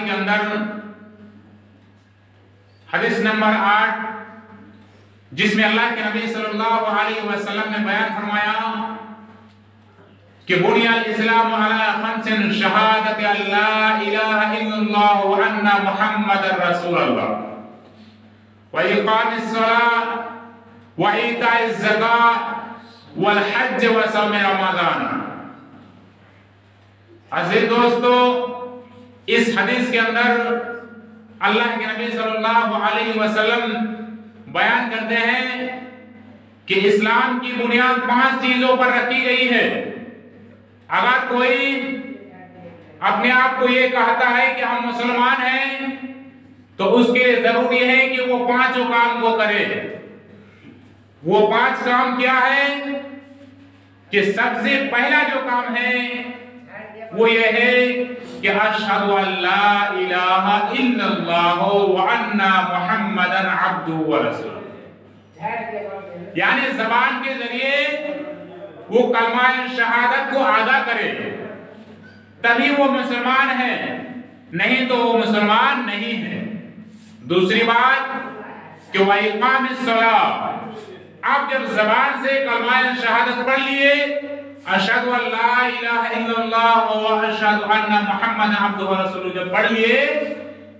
के अंदर हदीस नंबर 8, जिसमें अल्लाह के नबी सल्लल्लाहु अलैहि वसल्लम ने बयान फरमाया कि बुनियल इस्लाम अला खम्सिन शहादत अल्ला इलाहा इल्लल्लाह व अन्ना मुहम्मदर रसूलुल्लाह व इकामिस सलाह व ईताइज ज़कात वल हज व सौम रमज़ान। अज़ीज़ दोस्तों, इस हदीस के अंदर अल्लाह के नबी सल्लल्लाहु अलैहि वसल्लम बयान करते हैं कि इस्लाम की बुनियाद 5 चीजों पर रखी गई है। अगर कोई अपने आप को ये कहता है कि हम मुसलमान हैं, तो उसके लिए जरूरी है कि वो 5 काम को करे। वो 5 काम क्या है कि सबसे पहला जो काम है वो ये है कि अशहदु अल्ला इलाहा इल्लल्लाह व अन्ना मुहम्मदन अब्दुहु व रसूलुहु, यानी ज़बान के जरिए वो कलमा शहादत को अदा करे, तभी वो मुसलमान है, नहीं तो वो मुसलमान नहीं है। दूसरी बात कि व इकामिस सलाह, आप जब ज़बान से कलमा शहादत पढ़ लिए, अशहदु अल्ला इलाहा इल्लल्लाह व अशहदु अन्ना मुहम्मदन अब्दुहु व रसूलुहु जब पढ़ लिए,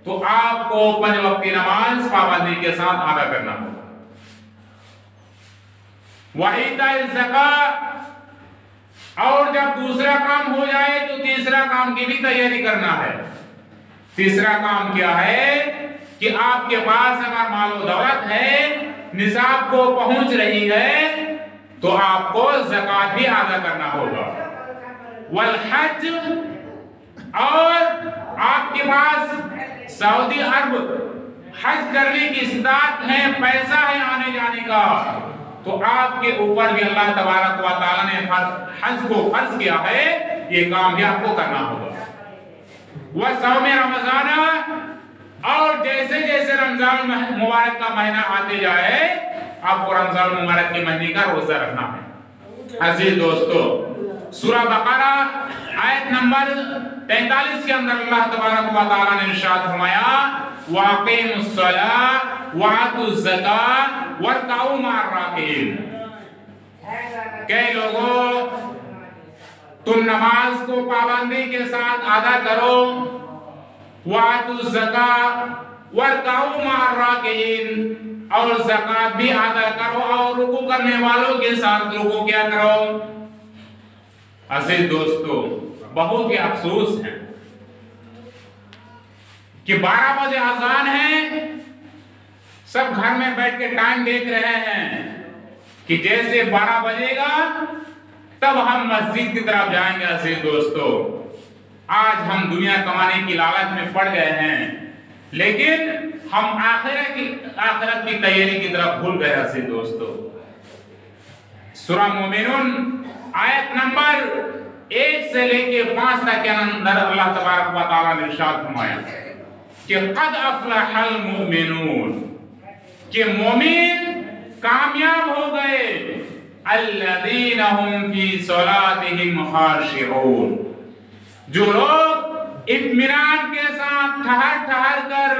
तो आपको 5 वक्त की नमाज पाबंदी के साथ अदा करना होगा। व ईताइज ज़कात, और जब दूसरा काम हो जाए तो तीसरा काम की भी तैयारी करना है। तीसरा काम क्या है कि आपके पास अगर मालो दौलत है, निसाब को पहुंच रही है, तो आपको ज़कात भी अदा करना होगा। वल हज, और आपके पास सऊदी अरब हज करने की इस्तात है, पैसा है आने जाने का, तो आपके ऊपर भी अल्लाह तबारक व तआला ने हज को फर्ज किया है, ये काम भी आपको करना होगा। वह सौम रमज़ान, और जैसे जैसे रमजान मुबारक का महीना आते जाए, आपको रमजान मुबारक के महीने का रोजा रखना है। अजीज दोस्तों, सूरह बकरा आयत नंबर 43 के अंदर अल्लाह तबारक व तआला ने इरशाद फरमाया, वाक़िमुस सलाह व आतुज़ ज़कात वरकाऊ मअर राकिईन। कई लोगों, तुम नमाज को पाबंदी के साथ अदा करो, व आतुज़ ज़कात वरकाऊ मअर राकिईन, और ज़कात भी अदा करो और रुकू करने वालों के साथ रुकू क्या करो। अजीज दोस्तों, बहुत ही अफसोस है कि 12 बजे अजान है, सब घर में बैठ के टाइम देख रहे हैं कि जैसे 12 बजेगा तब हम मस्जिद की तरफ जाएंगे। अजीज दोस्तों, आज हम दुनिया कमाने की लालच में पड़ गए हैं, लेकिन हम आखिरत की तैयारी की तरफ भूल गए। अजीज दोस्तों, सूरह मोमिनून आयत नंबर 1 से लेके 5 तक के अंदर अल्लाह तबारक व तआला ने इरशाद फरमाया कि क़द अफ़लहल मुमिनून, कि मोमिन कामयाब हो गए, अल्लज़ीना हुम फी सलातिहिम खाशिऊन, जो लोग इत्मीनान के साथ ठहर ठहर कर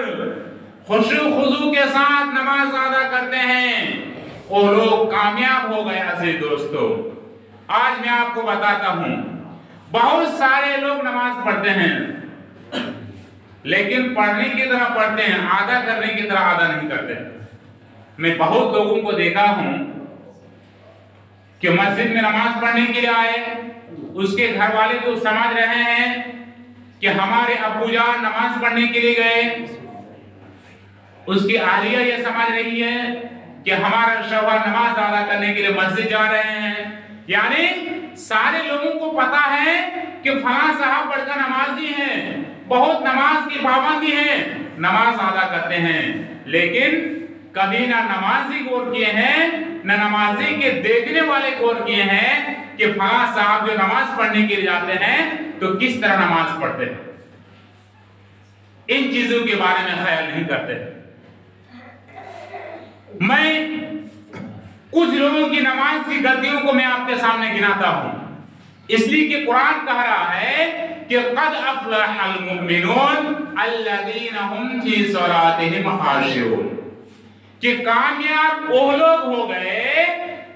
खुशू खुजू के साथ नमाज अदा करते हैं, वो लोग कामयाब हो गए। अजीज दोस्तों, आज मैं आपको बताता हूं, बहुत सारे लोग नमाज पढ़ते हैं, लेकिन पढ़ने की तरह पढ़ते हैं, अदा करने की तरह अदा नहीं करते। मैं बहुत लोगों को देखा हूं कि मस्जिद में नमाज पढ़ने के लिए आए, उसके घर वाले तो समझ रहे हैं कि हमारे अब्बूजान नमाज पढ़ने के लिए गए, उसकी आलिया ये समझ रही है कि हमारा शौहर नमाज अदा करने के लिए मस्जिद जा रहे हैं। यानी सारे लोगों को पता है कि फलां साहब बड़का नमाजी हैं, बहुत नमाज की पाबंदी है, नमाज अदा करते हैं, लेकिन कभी ना नमाजी गौर किए हैं, न नमाजी के देखने वाले गौर किए हैं कि फलां साहब जो नमाज पढ़ने के लिए जाते हैं तो किस तरह नमाज पढ़ते हैं। इन चीजों के बारे में ख्याल नहीं करते। मैं कुछ लोगों की नमाज की गलतियों को मैं आपके सामने गिनाता हूं, इसलिए कि कुरान कह रहा है कि क़द अफ़लहल मुमिनून अल्लज़ीना हुम फ़ी सलातिहिम ख़ाशिऊन, कि कामयाब वो लोग हो गए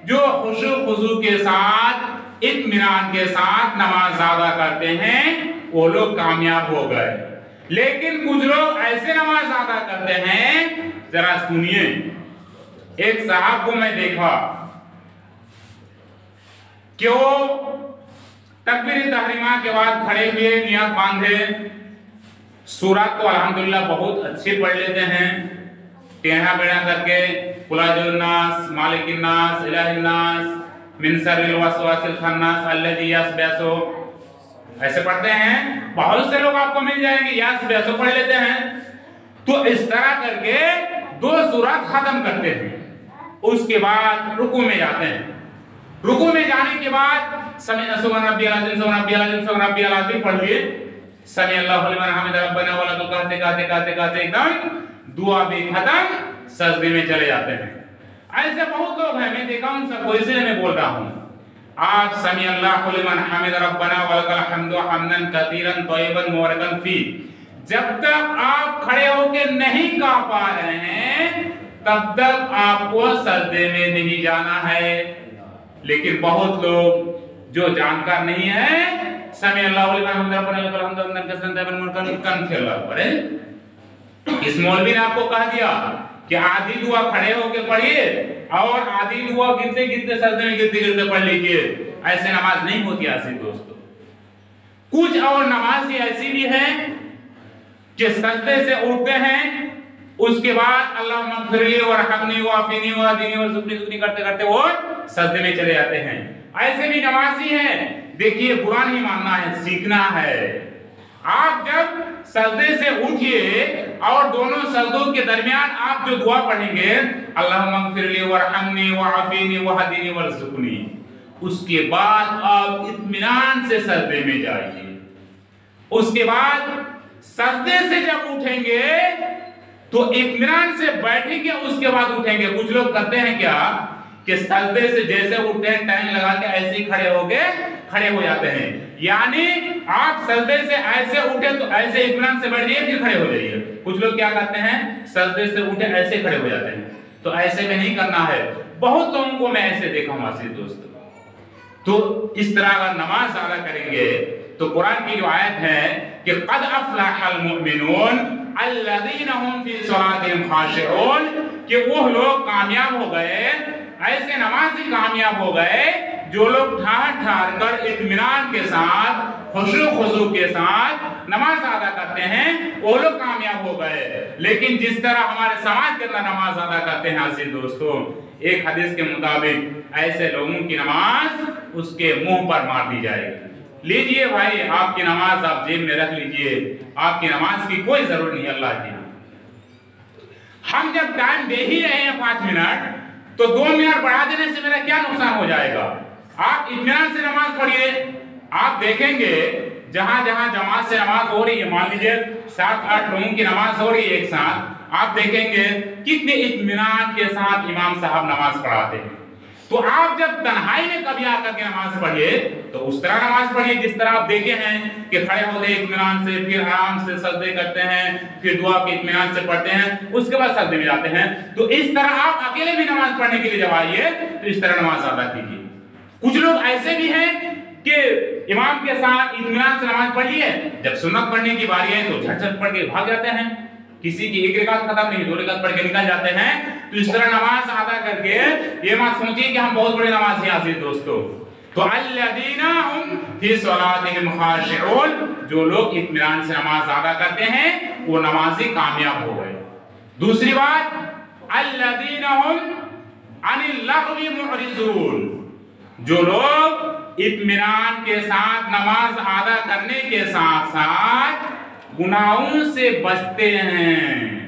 जो खुशू खुशू के साथ, इत्मीनान के साथ नमाज अदा करते हैं, वो लोग कामयाब हो गए। लेकिन कुछ लोग ऐसे नमाज अदा करते हैं, जरा सुनिए। एक साहब को मैं देखा कि वो तकबीर तहरीमा के बाद खड़े हुए, नियत बांधे, सूरत तो अल्हम्दुलिल्लाह बहुत अच्छी पढ़ लेते हैं, टेढ़ा बेढ़ा करके कुलाजुन नास, मालिकिन नास, इलाहिन नास, मिन शर्रिल वसवासिल खन्नास अल्लज़ी यस्बसु, ऐसे पढ़ते हैं। बहुत से लोग आपको मिल जाएंगे यस्बसु पढ़ लेते हैं। तो इस तरह करके 2 सूरत खत्म करते हैं, उसके बाद रुकू में जाते हैं। रुकू में जाने के बाद समी सुबहान रब्बियल अज़ीम, सुबहान रब्बियल अज़ीम, सुबहान रब्बियल अज़ीम पढ़ लिए, समी अल्लाहु लिमन हमिदा रब्बना व लकल कहते कहते कहते कहते एकदम दुआ भी खत्म, सजदे में चले जाते हैं। ऐसे बहुत लोग हैं, मैं देखा उन सबको, इसलिए मैं बोल रहा हूँ। आप समी अल्लाहु लिमन हमिदा रब्बना व लकल हम्दु हम्दन कसीरन तय्यबन मुबारकन फी, जब तक आप खड़े होकर नहीं गा पा रहे हैं तब तक आपको सजदे में नहीं जाना है। लेकिन बहुत लोग जो जानकार नहीं है, समी अल्लाहु लिमन हमिदा रब्बना व लकल हम्दु हम्दन कसीरन तय्यबन मुबारकन कन फिर पढ़े। इस मौलवी ने आपको कह दिया कि आधी दुआ खड़े होकर पढ़िए और आधी दुआ गिरते गिरते सजदे में गिरते गिरते पढ़ लीजिए। ऐसे नमाज नहीं होती आसी दोस्तों। कुछ और नमाज ऐसी भी है कि सजदे से उठते हैं, उसके बाद अल्लाह मग़फ़िरली वरहमनी वाफ़िनी वहदीनी वरज़ुक़नी करते करते वो सजदे में चले जाते हैं। ऐसे भी नमाजी हैं। देखिए, बुरा नहीं मानना है, सीखना है। आप जब सजदे से उठिए और दोनों सजदों के दरमियान आप जो दुआ पढ़ेंगे, अल्लाह मग़फ़िरली वरहमनी वाफ़िनी वहदीनी वरज़ुक़नी, उसके बाद आप इत्मीनान से सजदे में जाइए। उसके बाद सजदे से जब उठेंगे तो इत्मीनान से बैठेंगे, उसके बाद उठेंगे। कुछ लोग करते हैं क्या कि सजदे से जैसे उठते हैं टाइम लगा के ऐसे ही खड़े हो जाते हैं। यानी आप सजदे से ऐसे उठे तो ऐसे इत्मीनान से बैठ जाइए, फिर खड़े हो जाइए। कुछ लोग क्या करते हैं, सजदे से उठे ऐसे खड़े हो जाते हैं। तो ऐसे में नहीं करना है। बहुत लोगों को मैं ऐसे देखा हूं आसिफ दोस्त। तो इस तरह अगर नमाज अदा करेंगे तो कुरान की जो आयत है कि क़द अफ़लहल मुमिनून अल्लज़ीना हुम फ़ी सलातिहिम ख़ाशिऊन, कि वो लोग कामयाब हो गए, ऐसे नमाज़ी कामयाब हो गए जो लोग ठहर कर इत्मीनान के साथ, खुशू खुशू के साथ नमाज अदा करते हैं, वो लोग कामयाब हो गए। लेकिन जिस तरह हमारे समाज के अंदर नमाज अदा करते हैं आसिफ दोस्तों, एक हदीस के मुताबिक ऐसे लोगों की नमाज उसके मुंह पर मार दी जाएगी। लीजिए भाई, आपकी नमाज आप जेब में रख लीजिए, आपकी नमाज की कोई जरूरत नहीं अल्लाह के यहाँ। हम जब टाइम दे ही रहे हैं 5 मिनट, तो 2 मिनट बढ़ा देने से मेरा क्या नुकसान हो जाएगा। आप इत्मीनान से नमाज पढ़िए। आप देखेंगे जहां जहां जमात से नमाज हो रही है, मान लीजिए 7-8 लोगों की नमाज हो रही है एक साथ, आप देखेंगे कितने इत्मीनान के साथ इमाम साहब नमाज पढ़ाते हैं। तो आप जब तन्हाई में कभी आकर के नमाज पढ़िए तो उस तरह नमाज पढ़िए जिस तरह आप देखे हैं कि खड़े होते हैं इत्मीनान से, फिर आराम से सजदे करते हैं, फिर दुआ के इत्मीनान से पढ़ते हैं, उसके बाद सजदे में जाते हैं। तो इस तरह आप अकेले भी नमाज पढ़ने के लिए जब आइए तो इस तरह नमाज अदा कीजिए। कुछ लोग ऐसे भी हैं कि इमाम के साथ इत्मीनान से नमाज पढ़ लिए, जब सुन्नत पढ़ने की बारी है तो झट पढ़ के भाग जाते हैं। किसी की एक रकात खत्म नहीं, 2 रकात पढ़ के निकल जाते हैं। तो इस तरह नमाज अदा करके ये मत सोचिए कि हम बहुत बड़े नमाजी हैं आसिफ दोस्तों। तो अल्लज़ीना हुम फी सलातिहिम ख़ाशिऊन, जो लोग इत्मीनान से नमाज अदा करते हैं वो नमाजी कामयाब हो गए। दूसरी बात, अल्लज़ीना हुम अनिल लग़वी मुअरिज़ून, जो लोग इत्मीनान के साथ नमाज अदा करने के साथ साथ गुनाहों से बचते हैं।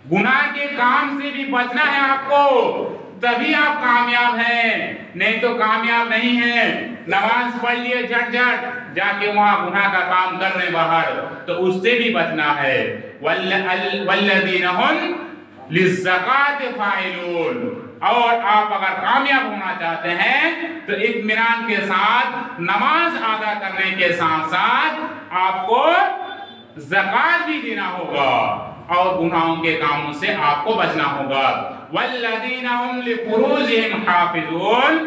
गुनाह के काम से भी बचना है आपको, तभी आप कामयाब हैं, नहीं तो कामयाब नहीं है। नमाज पढ़ लिए झट जाके वहां गुनाह का काम कर रहे बाहर, तो उससे भी बचना है। वल्लज़ीना हुम लिज़्ज़काति फ़ाइलून, और आप अगर कामयाब होना चाहते हैं तो इत्मीनान के साथ नमाज अदा करने के साथ साथ आपको ज़कात भी देना होगा और गुनाहों के कामों से आपको बचना होगा। वल्लज़ीना हुम लिफ़ुरूजिहिम हाफ़िज़ून,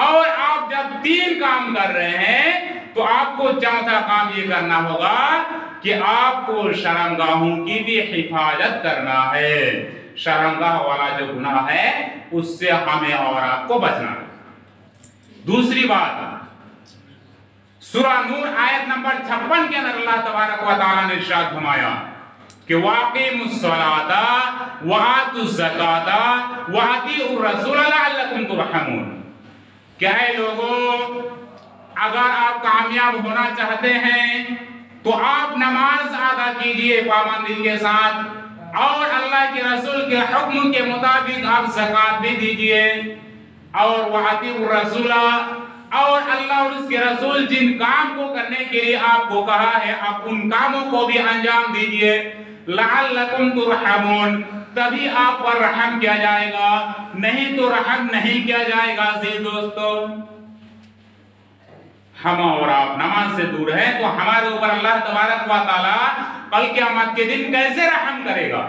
और आप जब 3 काम कर रहे हैं तो आपको चौथा काम ये करना होगा कि आपको शर्मगाहों की भी हिफाजत करना है। शर्मगाह वाला जो गुनाह है उससे हमें और आपको बचना है। दूसरी बात, सूरा नूर आयत नंबर 56 के अंदर अल्लाह तबारक व तआला ने इरशाद फरमाया कि वाक़िमुस्सलाता व आतुज़्ज़काता व अतीउर रसूल लअल्लकुम तुरहमून। क्या है लोगों, अगर आप कामयाब होना चाहते हैं तो आप नमाज अदा कीजिए पाबंदी के साथ और अल्लाह के रसूल के हुक्म के मुताबिक आप ज़कात भी दीजिए और व अतीउर रसूल, और अल्लाह और उसके रसूल जिन काम को करने के लिए आपको कहा है आप उन कामों को भी अंजाम दीजिए। लअल्लकुम तुरहमून, तभी आप पर रहम किया जाएगा, नहीं तो रहम नहीं किया जाएगा। जी दोस्तों, हम और आप नमाज से दूर हैं तो हमारे ऊपर अल्लाह तबारक व तआला कल क़यामत के दिन कैसे रहम करेगा?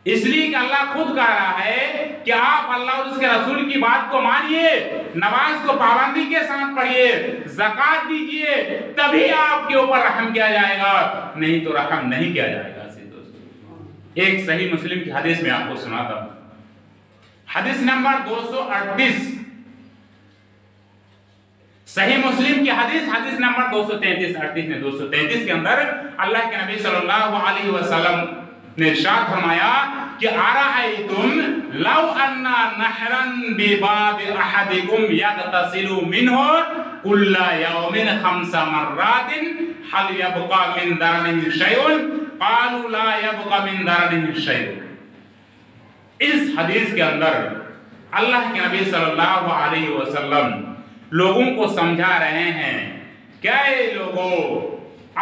इसलिए कि अल्लाह खुद कह रहा है कि आप अल्लाह और उसके रसूल की बात को मानिए, नमाज को पाबंदी के साथ पढ़िए, ज़कात दीजिए, तभी आपके ऊपर रहम किया जाएगा, नहीं तो रहम नहीं किया जाएगा। एक सही मुस्लिम की हदीस में आपको सुनाता हूं, हदीस नंबर 238, सही मुस्लिम की हदीस नंबर 233, 233 के अंदर अल्लाह के नबी सल्लल्लाहु अलैहि वसल्लम ने इरशाद फरमाया कि अराअयतुम लौ अन्ना नहरन बिबाब अहदिकुम यगतसिलु मिनहु कुल्ला यौमिन 5 मर्रातिन हल यबका मिन दरनिहि शैउन क़ालू ला यबका मिन दरनिहि शैउन। इस हदीस के अंदर अल्लाह के नबी सल्लल्लाहु अलैहि वसल्लम लोगों को समझा रहे हैं, क्या लोगों,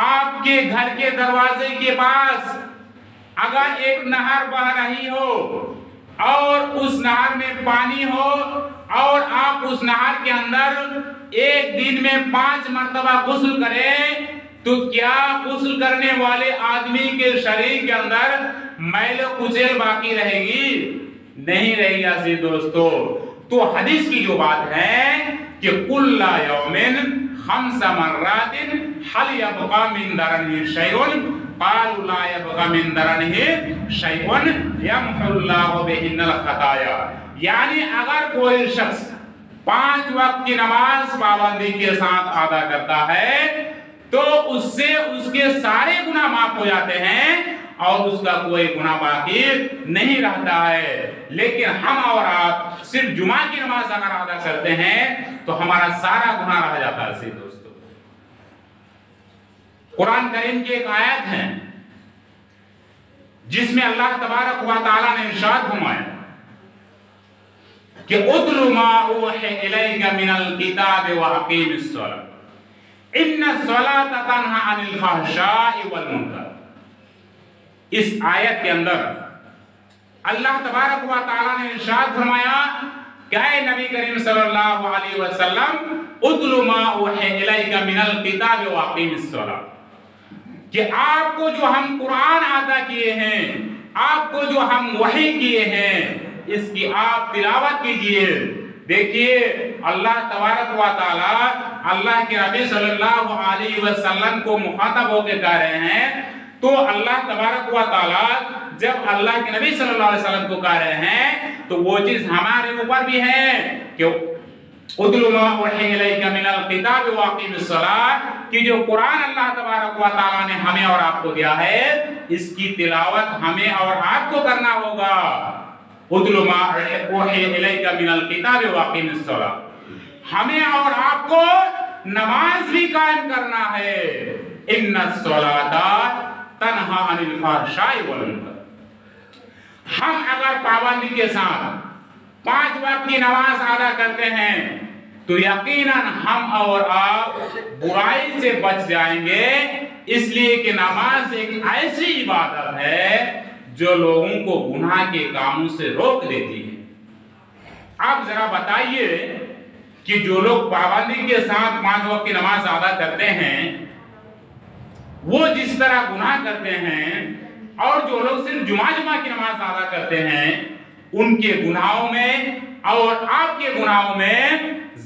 आपके घर के दरवाजे के पास अगर एक नहर बह रही हो और उस नहर में पानी हो और आप उस नहर के अंदर एक दिन में 5 मर्तबा गुस्ल करें, तो क्या गुस्ल करने वाले आदमी के शरीर के अंदर मैल कुचैल बाकी रहेगी? नहीं रहेगी। ऐसे दोस्तों, तो हदीस की जो बात है कि कुल्ला यौमिन 5 मर्रातिन हल यबका मिन दरनिहि शैउन क़ालू ला यबका मिन दरनिहि शैउन यमहुल्लाहु बिहिन्नल खताया। यानी अगर कोई शख्स 5 वक्त की नमाज पाबंदी के साथ अदा करता है तो उससे उसके सारे गुनाह माफ हो जाते हैं और उसका कोई गुनाह बाकी नहीं रहता है। लेकिन हम और आप सिर्फ जुमा की नमाज अगर अदा करते हैं तो हमारा सारा गुनाह रह जाता है। दोस्तों, कुरान करीम की एक आयत है जिसमें अल्लाह तबारक व तआला ने इरशाद फरमाया कि उतलु मा ऊहिया इलैका मिनल किताब व अकीमिस सलात इन्नस सलाता तन्हा अनिल फहशाइ वल मुनकर। इस आयत के अंदर अल्लाह तबारक व तआला ने इरशाद फरमाया, क्या नबी करीम सल्लल्लाहु अलैहि वसल्लम, उतलु मा ऊहिया इलैका मिनल किताब व अकीमिस सलात, कि आपको जो हम कुरान अता किए हैं, आपको जो हम वही किए हैं, इसकी आप तिलावत कीजिए। देखिए, अल्लाह तबारक व तआला अल्लाह के नबी सल्लल्लाहु अलैहि वसल्लम को मुखातब होकर कह रहे हैं, तो अल्लाह तबारक व तआला जब अल्लाह के नबी सल्लल्लाहु अलैहि वसल्लम को कह रहे हैं तो वो चीज हमारे ऊपर भी है कि उतलु मा ऊहिया इलैका मिनल किताब व अकीमिस सलात, कि जो कुरान अल्लाह तबारक व तआला ने हमें और आपको दिया है इसकी तिलावत हमें और आपको करना होगा। उतलु मा ऊहिया इलैका मिनल किताब व अकीमिस सलात, हमें और आपको नमाज भी कायम करना है। इन्नस सलाता तन्हा अनिल फहशाइ वल मुनकर। हम अगर पाबंदी के साथ 5 वक्त की नमाज अदा करते हैं तो यकीनन हम और आप बुराई से बच जाएंगे, इसलिए कि नमाज एक ऐसी इबादत है जो लोगों को गुनाह के कामों से रोक देती है। आप जरा बताइए कि जो लोग पाबंदी के साथ 5 वक्त की नमाज अदा करते हैं वो जिस तरह गुनाह करते हैं, और जो लोग सिर्फ जुमा की नमाज अदा करते हैं उनके गुनाहों में और आपके गुनाहों में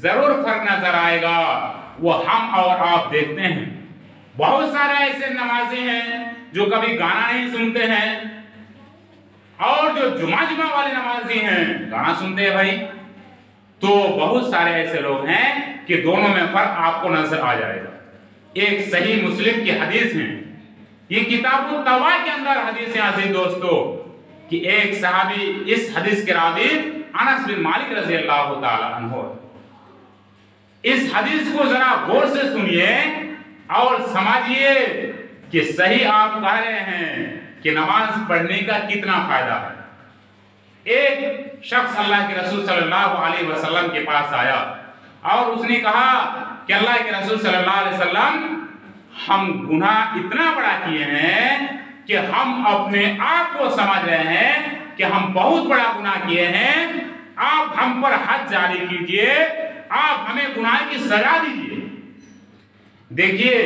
जरूर फर्क नजर आएगा। वो हम और आप देखते हैं। बहुत सारे ऐसे नमाजी हैं जो कभी गाना नहीं सुनते हैं, और जो जुमा वाले नमाजी हैं गाना सुनते हैं भाई। तो बहुत सारे ऐसे लोग हैं कि दोनों में फर्क आपको नजर आ जाएगा। एक सही मुस्लिम की हदीस है, ये किताबुत तवा के अंदर हदीस है अजीज दोस्तों, कि एक सहाबी, इस हदीस के रावी अनस बिन मालिक रजी अल्लाह ताला अन्हु, इस हदीस को जरा गौर से सुनिए और समझिए कि सही आप कह रहे हैं कि नमाज पढ़ने का कितना फायदा है। एक शख्स अल्लाह के रसूल सल्लल्लाहु अलैहि वसल्लम के पास आया और उसने कहा कि अल्लाह के रसूल सल्लल्लाहु अलैहि वसल्लम, हम गुनाह इतना बड़ा किए हैं कि हम अपने आप को समझ रहे हैं कि हम बहुत बड़ा गुनाह किए हैं, आप हम पर हद जारी कीजिए, आप हमें गुनाह की सजा दीजिए। देखिए,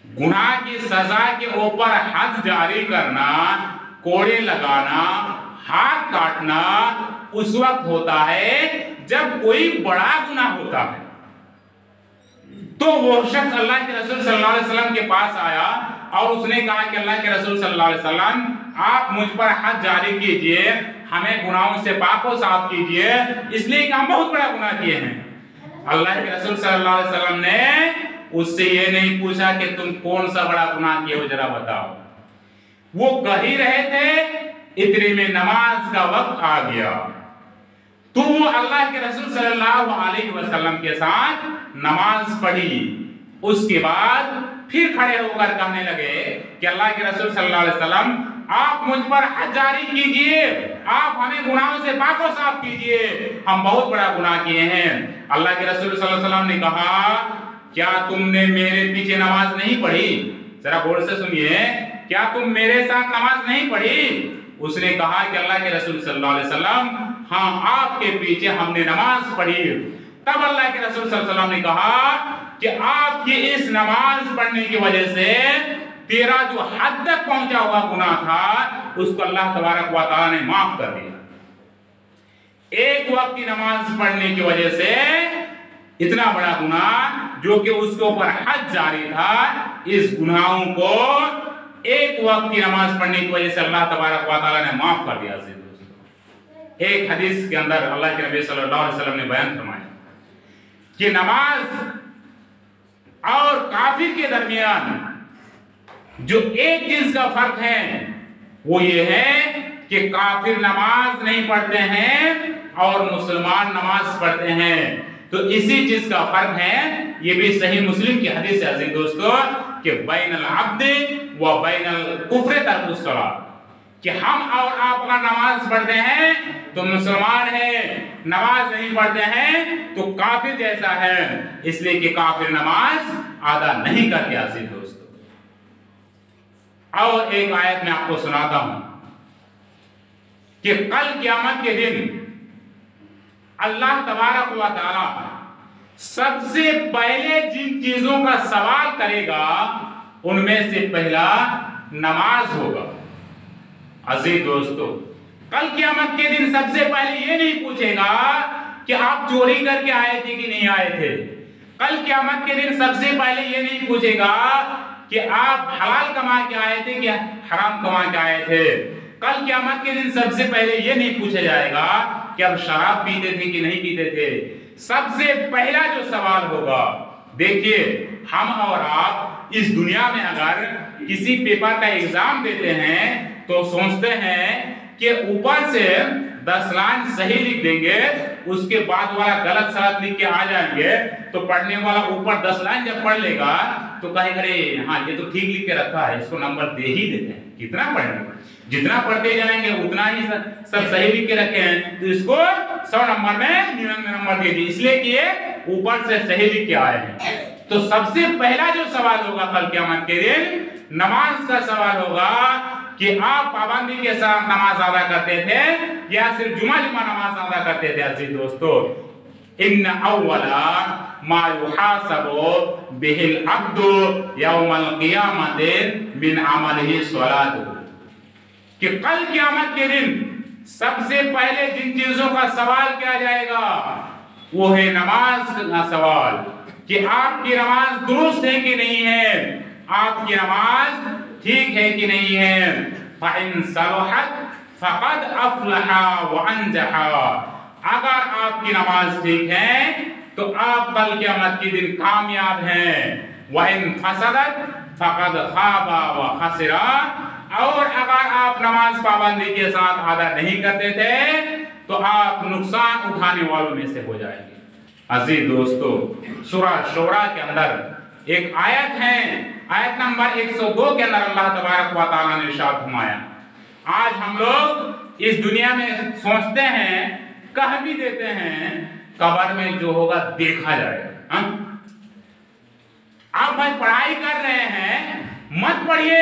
गुनाह की सजा के ऊपर हद जारी करना, कोड़े लगाना, हाथ काटना उस वक्त होता है जब कोई बड़ा गुनाह होता है। तो वो शख्स अल्लाह के रसूल सल्लल्लाहु अलैहि वसल्लम के पास आया और उसने कहा कि अल्लाह के रसूल सल्लल्लाहु अलैहि वसल्लम, आप मुझ पर हद जारी कीजिए, हमें गुनाहों से पाको साफ कीजिए, इसलिए कि हम बहुत बड़ा गुनाह किए हैं। अल्लाह के रसूल सल्लल्लाहु अलैहि वसल्लम ने उससे ये नहीं पूछा कि तुम कौन सा बड़ा गुनाह किए हो, जरा बताओ। वो कह ही रहे थे, इतने में नमाज का वक्त आ गया। तो वो अल्लाह के रसूल सल्लल्लाहु अलैहि वसल्लम के साथ नमाज पढ़ी। उसके बाद फिर खड़े होकर कहने लगे कि अल्लाह के रसूल सल्लल्लाहु अलैहि वसल्लम, आप मुझ पर हद जारी कीजिए, आप हमें गुनाहों से पाको साफ कीजिए, हम बहुत बड़ा गुनाह किए हैं। अल्लाह के रसूल सल्लल्लाहु अलैहि वसल्लम ने कहा, क्या तुमने मेरे पीछे नमाज नहीं पढ़ी? जरा गौर से सुनिए, क्या तुम मेरे साथ नमाज नहीं पढ़ी? उसने कहा कि अल्लाह के रसूल सल्लल्लाहु अलैहि वसल्लम, हाँ, आपके पीछे हमने नमाज पढ़ी। तब अल्लाह के रसूल सल्लल्लाहु अलैहि वसल्लम ने कहा कि आपकी इस नमाज पढ़ने की वजह से तेरा जो हद तक पहुंचा हुआ गुनाह था उसको अल्लाह तबारक व तआला ने माफ कर दिया। एक वक्त की नमाज पढ़ने की वजह से इतना बड़ा गुनाह जो कि उसके ऊपर हद जारी था, इस गुनाहों को एक वक्त की नमाज पढ़ने की वजह से अल्लाह तबारक व तआला ने माफ कर दिया। एक हदीस के अंदर अल्लाह के नबी सल्लल्लाहु अलैहि वसल्लम ने बयान फरमाया कि नमाज और काफिर के दरमियान जो एक चीज का फर्क है वो ये है कि काफिर नमाज नहीं पढ़ते हैं और मुसलमान नमाज पढ़ते हैं। तो इसी चीज का फर्क है। ये भी सही मुस्लिम की हदीस है अजीज दोस्तों कि बैनल अब्द व बैनल कुफ्र तर्कुस सलात, कि हम और आप अगर नमाज पढ़ते हैं तो मुसलमान है, नमाज नहीं पढ़ते हैं तो काफिर जैसा है, इसलिए कि काफिर नमाज अदा नहीं करते अजीज दोस्तों। और एक आयत मैं आपको सुनाता हूं कि कल क़यामत के दिन अल्लाह तबारक व तआला सबसे पहले जिन चीजों का सवाल करेगा उनमें से पहला नमाज होगा। अजीज दोस्तों, कल क़यामत के दिन सबसे पहले ये नहीं पूछेगा कि आप चोरी करके आए थे कि नहीं आए थे। कल क़यामत के दिन सबसे पहले ये नहीं पूछेगा कि आप हलाल कमा के आए थे कि हराम कमा के आए थे। कल क़यामत के दिन सबसे पहले ये नहीं पूछा जाएगा कि आप शराब पीते थे कि नहीं पीते थे। सबसे पहला जो सवाल होगा, देखिए, हम और आप इस दुनिया में अगर किसी पेपर का एग्जाम देते हैं तो सोचते हैं कि ऊपर से 10 लाइन सही लिख देंगे, उसके बाद वाला गलत सलत लिख के आ जाएंगे, तो पढ़ने वाला ऊपर 10 लाइन जब पढ़ लेगा तो कहेगा अरे हाँ ये तो ठीक लिख के रखा है, इसको नंबर दे ही देते हैं। कितना पढ़ेंगे, जितना पढ़ते जाएंगे उतना ही सब सही लिख के रखे हैं, तो इसको 100 नंबर में 99 नंबर दे दिए, इसलिए कि ये ऊपर से सही लिख के आए हैं। तो सबसे पहला जो सवाल होगा कल क़यामत के दिन नमाज का सवाल होगा कि आप पाबंदी के साथ नमाज अदा करते थे या सिर्फ जुमा नमाज अदा करते थे। अजीज दोस्तों, इन्न अव्वला मा युहासबु बिहिल अब्दु यौमल क़ियामति मिन अमलिही सलातुहु, कि कल क़यामत के दिन सबसे पहले जिन चीजों का सवाल किया जाएगा वो है नमाज का सवाल, कि आपकी नमाज दुरुस्त है कि नहीं है, आपकी नमाज ठीक है कि नहीं है। फ़इन सलहत फ़क़द अफ़लहा व अंजहा, अगर आपकी नमाज ठीक है तो आप कल क़यामत के दिन कामयाब हैं। व इन फसदत फ़क़द ख़ाबा व खसिरा, और अगर आप नमाज पाबंदी के साथ अदा नहीं करते थे तो आप नुकसान उठाने वालों में से हो जाएंगे। अजीज दोस्तों, सूरा शूरा के अंदर एक आयत है, आयत नंबर 102 के अंदर अल्लाह तबारक व तआला ने इरशाद फरमाया, आज हम लोग इस दुनिया में सोचते हैं, कह भी देते हैं, कब्र में जो होगा देखा जाएगा। आप भाई पढ़ाई कर रहे हैं, मत पढ़िए।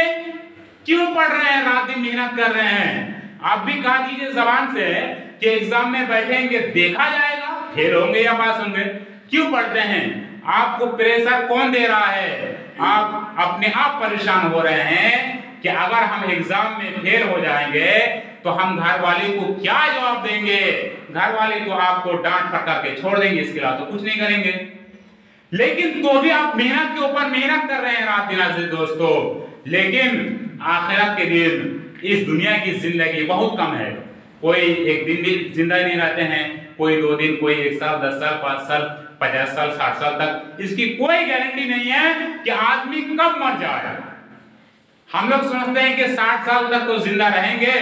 क्यों पढ़ रहे हैं? रात दिन मेहनत कर रहे हैं। आप भी कहा कीजिए जबान से कि एग्जाम में बैठेंगे देखा जाएगा, फेल होंगे या पास होंगे। क्यों पढ़ते हैं? आपको प्रेशर कौन दे रहा है? आप अपने आप परेशान हो रहे हैं कि अगर हम एग्जाम में फेल हो जाएंगे तो हम घर वाले को क्या जवाब देंगे। घर वाले तो आपको डांट फटकार के छोड़ देंगे, इसके अलावा तो कुछ नहीं करेंगे। लेकिन तो भी आप मेहनत के ऊपर मेहनत कर रहे हैं रात दिन। अजीज दोस्तों, लेकिन आखिरत के दिन, इस दुनिया की जिंदगी बहुत कम है। कोई एक दिन भी जिंदा नहीं रहते हैं, कोई 2 दिन, कोई 1 साल, 10 साल, 5 साल, 50 साल, 60 साल तक इसकी कोई गारंटी नहीं है कि आदमी कब मर जाए। हम लोग समझते हैं कि 60 साल तक तो जिंदा रहेंगे,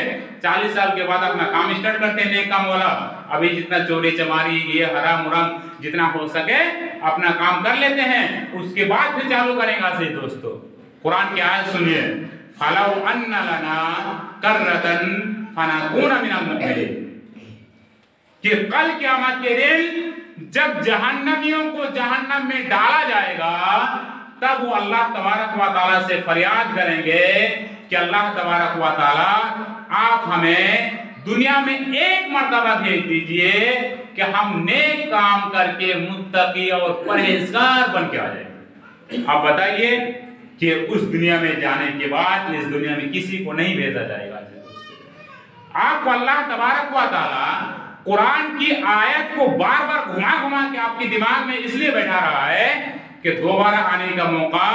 40 साल के बाद अपना काम स्टार्ट करते हैं नेक काम वाला। अभी जितना चोरी चमारी, ये हराम मुराम जितना हो सके अपना काम कर लेते हैं, उसके बाद फिर चालू करेंगे। ऐसे दोस्तों, कुरान की आयत सुनिए, फलौ अन्ना लना कर्रतन फनकूना मिनल मुमिनीन, कि कल क़यामत के दिन जब जहन्नमियों को जहन्नम में डाला जाएगा तब वो अल्लाह तबारक व तआला से फरियाद करेंगे कि अल्लाह तबारक व तआला आप हमें दुनिया में एक मर्तबा भेज दीजिए कि हम नेक काम करके मुत्तकी और परहेजगार बन के आ जाएंगे। अब बताइए कि उस दुनिया में जाने के बाद इस दुनिया में किसी को नहीं भेजा जाएगा। आपको अल्लाह तबारक व तआला कुरान की आयत को बार बार घुमा घुमा के आपके दिमाग में इसलिए बैठा रहा है कि दोबारा आने का मौका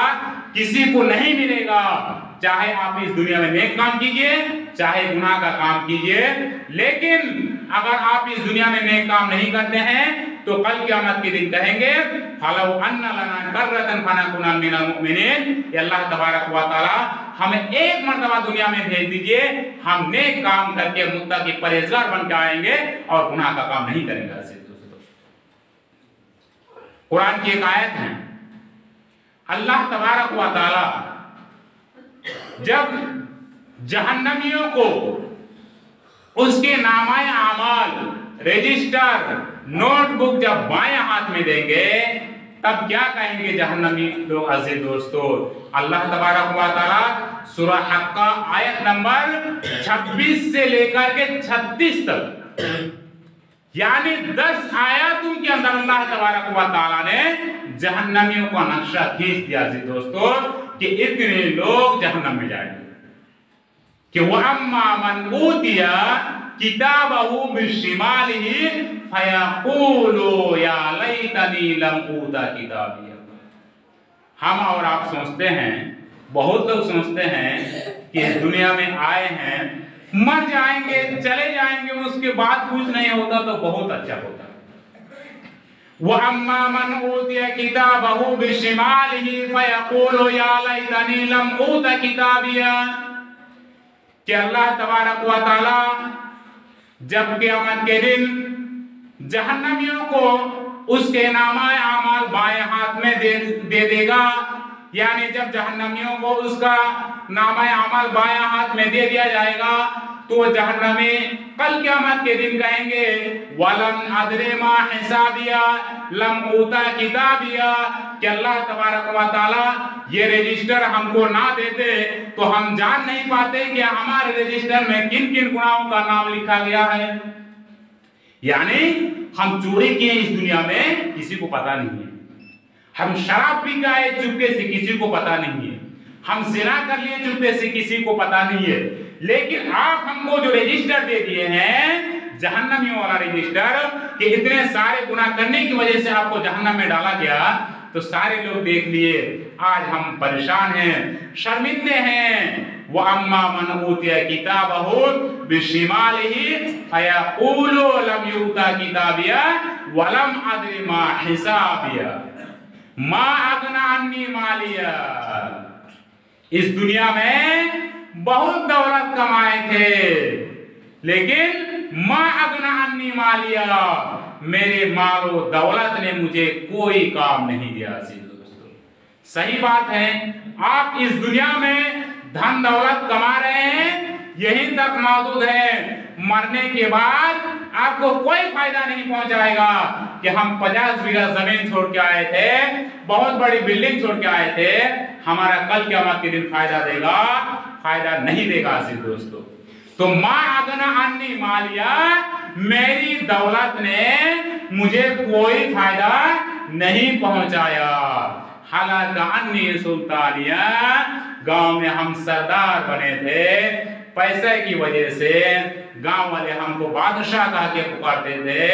किसी को नहीं मिलेगा। चाहे आप इस दुनिया में नेक काम कीजिए, चाहे गुनाह का काम कीजिए, लेकिन अगर आप इस दुनिया में नेक काम नहीं करते हैं तो कल क़यामत के दिन कहेंगे फलौ अन्ना लना कर्रतन फनकुना मिनल मुमिनीन, अल्लाह तबारक व तआला हमें एक मर्तबा दुनिया में भेज दीजिए, हम नेक काम करके मुत्तकी परहेजगार बन के आएंगे और गुनाह का काम नहीं करेंगे। ऐसे दोस्तों, कुरान की एक आयत है, अल्लाह तबारक व तआला जब जहन्नमियों को उसके नामाए आमाल, रजिस्टर, नोटबुक जब बाएं हाथ में देंगे तब क्या कहेंगे जहन्नमी लोग। अजीज दोस्तों, अल्लाह तबारक व तआला सूरा हक्का आयत नंबर 26 से लेकर के 36 तक, यानी 10 आयतों के अंदर अल्लाह तबारक व तआला ने जहन्नमियों का नक्शा खींच दिया। अजीज दोस्तों, कि इतने लोग जहन्नम में जाएंगे कि वह अम्मा मन ऊतिया किताबहु बिशिमालिही फयक़ूलु या लैतनी लम ऊता किताबिया। हम और आप सोचते हैं, बहुत लोग सोचते हैं कि इस दुनिया में आए हैं, मर जाएंगे, चले जाएंगे, उसके बाद कुछ नहीं होता तो बहुत अच्छा होता। वह अम्मा मन ऊतिया किताबहु बिशिमालिही फयक़ूलु या लैतनी लम ऊता किताबिया, कि अल्लाह तबारक व तआला जब क़यामत के दिन जहन्नमियों को उसके नामाए आमाल बाएं हाथ में दे देगा, यानी जब जहन्नमियों को उसका नामाए आमाल बाएं हाथ में दे दिया जाएगा तो जहन्नमी कल क़यामत के दिन कहेंगे वलम अदरे मा हिसाबिया लम ऊता किताबिया, कि अल्लाह तबारक व तआला ये रजिस्टर हमको ना देते तो हम जान नहीं पाते कि हमारे रजिस्टर में किन किन गुनाहों का नाम लिखा गया है। यानी हम चोरी किए इस दुनिया में किसी को पता नहीं है, हम शराब पी गए चुपके से किसी को पता नहीं है, हम ज़िना कर लिए चुपके से किसी को पता नहीं है, लेकिन आप हमको जो रजिस्टर दे दिए हैं जहन्नमियों वाला रजिस्टर कि इतने सारे गुनाह करने की वजह से आपको जहन्नम में डाला गया, तो सारे लोग देख लिए आज हम परेशान हैं, शर्मिंदे हैं। वो अम्मा मन ऊतिया किताबहु बिशिमालिही फयक़ूलु लम युता किताबिया वलम अद्रि मा हिसाबिया मा अगना अन्नी मालिया। इस दुनिया में बहुत दौलत कमाए थे, लेकिन मा अगना अन्नी मालिया, मेरे मालो दौलत ने मुझे कोई काम नहीं दिया। दोस्तों सही बात है, आप इस दुनिया में धन दौलत कमा रहे हैं, यहीं तक मौजूद है, मरने के बाद आपको कोई फायदा नहीं पहुंचाएगा कि हम 50 बीघा जमीन छोड़ के आए थे, बहुत बड़ी बिल्डिंग छोड़ के आए थे, हमारा कल क़यामत के दिन फायदा देगा? फायदा नहीं देगा। दोस्तों तो माँ अगना अन्नी मालिया, मेरी दौलत ने मुझे कोई फायदा नहीं पहुंचाया। हालांकि अन्नी सुल्तानिया, गांव में हम सरदार बने थे, पैसे की वजह से गांव वाले हमको बादशाह कह के पुकारते थे,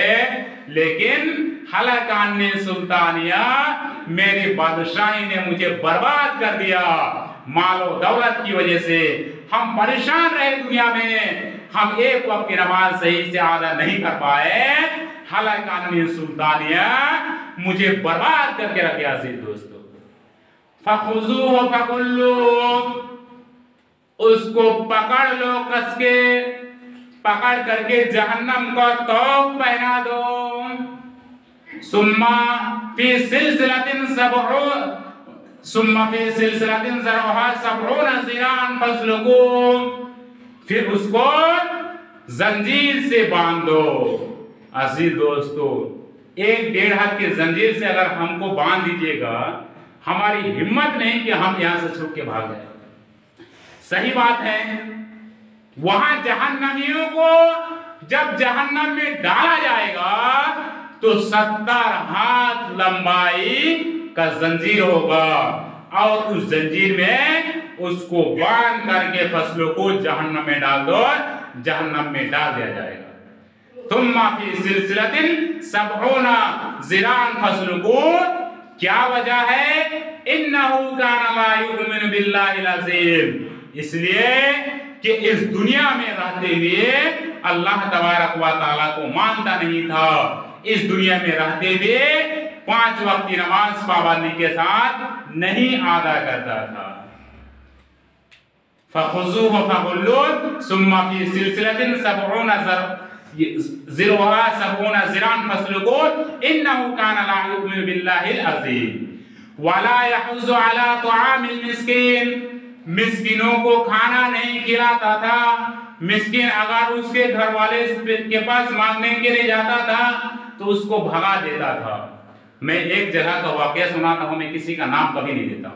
लेकिन हालांकि अन्नी सुल्तानिया, मेरी बादशाही ने मुझे बर्बाद कर दिया। मालो दौलत की वजह से हम परेशान रहे दुनिया में, हम एक वक्त की नमाज सही से अदा नहीं कर पाए, हालांकि अन्नी सुल्तानिया मुझे बर्बाद करके रख गया। दोस्तों फखुज़ूहु फकुल्लू, उसको पकड़ लो, कस के पकड़ करके जहन्नम का तौक पहना दो। सुम्मा फी सिलसिलतिन ज़रउहा सबऊना ज़िराअन फस्लुकू, फिर उसको जंजीर से बांध दो। अजीज दोस्तों, 1-1.5 हाथ की जंजीर से अगर हमको बांध दीजिएगा, हमारी हिम्मत नहीं कि हम यहां से छूट के भाग जाए। सही बात है, वहां जहन्नमियों को जब जहन्नम में डाला जाएगा तो 70 हाथ लंबाई का जंजीर होगा, और उस जंजीर में उसको बांध करके फसलों को जहन्नम में डाल दो, जहन्नम में डाल दिया जाएगा। तुम्मा फी सिलसिलतिन सबऊना ज़िराअन फस्लुकू, क्या वजह है? इन्नहु काना ला युमिनु बिल्लाहिल अज़ीम, इसलिए कि इस दुनिया में रहते हुए अल्लाह तबारक व तआला को मानता नहीं था, इस दुनिया में रहते हुए 5 वक्त की नमाज पाबंदी के साथ नहीं अदा करता था। फखुज़ूहु फकुल्लू सुम्मा फी सिलसिलतिन सबऊना ज़रउहा सबऊना ज़िराअन फस्लुकू इन्नहु काना ला युमिनु बिल्लाहिल अज़ीम वला यहुज़्ज़ु अला तुआमिल मिस्कीन, मिस्किनों को खाना नहीं खिलाता था। मिस्किन अगर उसके घर वाले के पास मांगने के लिए जाता था तो उसको भगा देता था। मैं एक जगह का वाकया सुनाता हूं, मैं किसी का नाम कभी नहीं देता।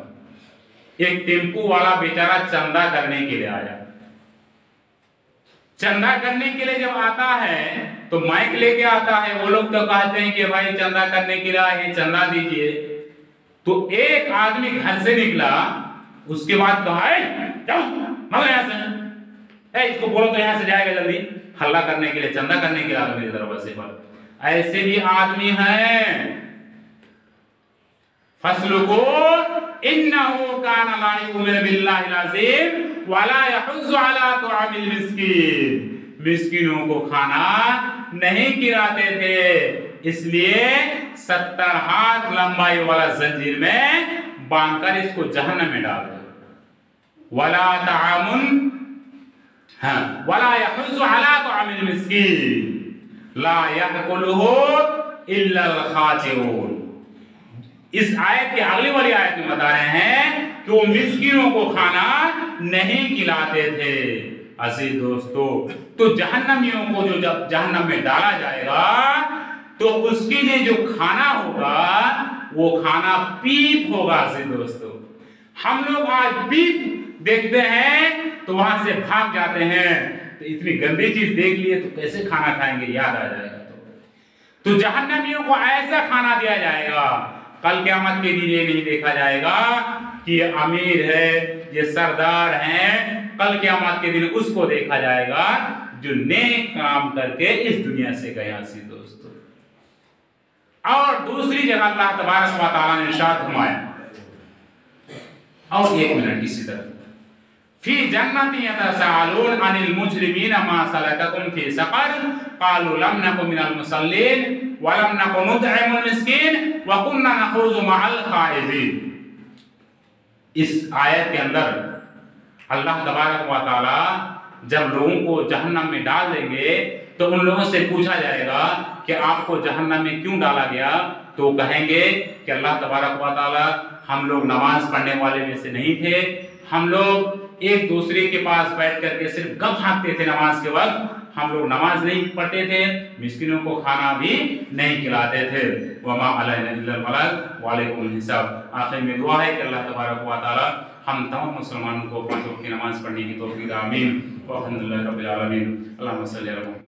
एक टेम्पू वाला बेचारा चंदा करने के लिए आया। चंदा करने के लिए जब आता है तो माइक लेके आता है, वो लोग तो कहते हैं कि भाई चंदा करने के लिए आए, चंदा दीजिए। तो एक आदमी घर से निकला, उसके बाद कहा जाओ भागो यहाँ से, इसको बोलो तो यहाँ से जाएगा जल्दी, हल्ला करने के लिए, चंदा करने के लिए आदमी दरवाजे पर। ऐसे भी आदमी हैं। फस्लुकू इन्नहु काना ला युमिनु बिल्लाहिल अज़ीम वला यहुज़्ज़ु अला तुआमिल मिस्कीन, मिस्किनों को खाना नहीं खिलाते थे, इसलिए 70 हाथ लंबाई वाला जंजीर में बांधकर इसको जहन्नम में डाल दो। वला तामुन वला यहुज़्ज़ु अला तुआमिल मिस्कीन ला यअकुलुहु इल्ला अल खातिऊन। इस आयत के अगली वाली आयत में बता रहे हैं कि वो मिस्किनों को खाना नहीं खिलाते थे। अजीज दोस्तों, तो जहन्नमियों को जो जब जहन्नम में डाला जाएगा तो उसके लिए जो खाना होगा वो खाना पीप होगा। से दोस्तों, हम लोग आज पीप देखते हैं तो वहां से भाग जाते हैं। तो इतनी गंदी चीज देख लिए तो कैसे खाना खाएंगे, याद आ जाएगा। तो जहन्नमियों को ऐसा खाना दिया जाएगा, कल क़यामत के दिन ये नहीं देखा जाएगा कि ये अमीर है, ये सरदार हैं। कल क़यामत के दिन उसको देखा जाएगा जो नेक काम करके इस दुनिया से गया। सी दोस्तों, और दूसरी जगह अल्लाह तबारक व तआला ने इरशाद फरमाया, और एक मिनट इसी तरह, फी जन्नति यतसाअलून अनिल मुजरिमीन मा सलककुम फी सक़र क़ालू लम नकु मिनल मुसल्लीन व लम नकु नुत'iमुल मिस्कीन व कुन्ना नख़ूज़ु मअल ख़ाइज़ीन। इस आयत के अंदर अल्लाह तबारक व तआला जब लोगों को जहन्नम में डाल देंगे तो उन लोगों से पूछा जाएगा कि आपको जहन्नम में क्यों डाला गया। तो कहेंगे कि अल्लाह तबारक व तआला, हम लोग नमाज पढ़ने वाले में से नहीं थे, हम लोग एक दूसरे के पास बैठ करके सिर्फ गप हाँकते थे नमाज के वक्त, हम लोग नमाज नहीं पढ़ते थे, मिस्किनों को खाना भी नहीं खिलाते थे। वमा अलैना इल्लल बलाग व अलैकुमुल हिसाब। आखिर में दुआ है कि अल्लाह तबारक व तआला हम तमाम मुसलमानों को पांच वक्त की नमाज पढ़ने की तौफीक। आमीन। अल्हम्दुलिल्लाह रब्बिल आलमीन। अल्लाहुम्मा सल्ली अला